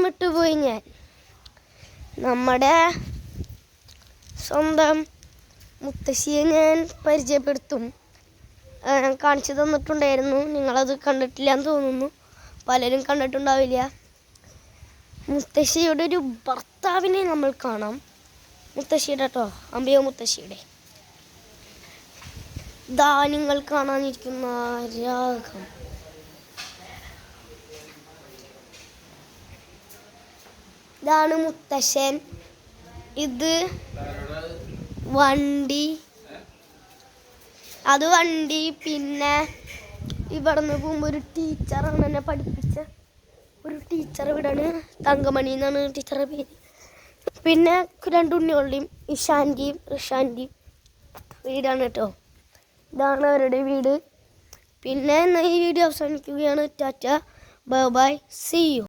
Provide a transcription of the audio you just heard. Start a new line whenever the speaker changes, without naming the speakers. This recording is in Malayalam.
വിട്ടുപോയി ഞാൻ. നമ്മുടെ സ്വന്തം മുത്തശ്ശിയെ ഞാൻ പരിചയപ്പെടുത്തും. കാണിച്ചു തന്നിട്ടുണ്ടായിരുന്നു. നിങ്ങളത് കണ്ടിട്ടില്ല എന്ന് തോന്നുന്നു. പലരും കണ്ടിട്ടുണ്ടാവില്ല. മുത്തശ്ശിയുടെ ഒരു ഭർത്താവിനെ നമ്മൾ കാണാം. മുത്തശ്ശിയുടെ കേട്ടോ, അമ്പിക മുത്തശ്ശിയുടെ. നിങ്ങൾ കാണാനിരിക്കുന്ന രാഗം. ഇതാണ് മുത്തശ്ശൻ. ഇത് വണ്ടി, അത് വണ്ടി. പിന്നെ ഇവിടെ നിന്ന് പോകുമ്പോൾ ഒരു ടീച്ചറാണ് എന്നെ പഠിപ്പിച്ച ഒരു ടീച്ചർ. ഇവിടെയാണ്, തങ്കമണി എന്നാണ് ടീച്ചറുടെ പേര്. പിന്നെ 2 ഉണ്ണികളുടെയും ഇഷാൻ്റെയും ഋഷാൻ്റെയും വീടാണ് കേട്ടോ. ഇതാണ് അവരുടെ വീട്. പിന്നെ ഈ വീഡിയോ അവസാനിക്കുകയാണ്. Ta-ta, bye bye, see U.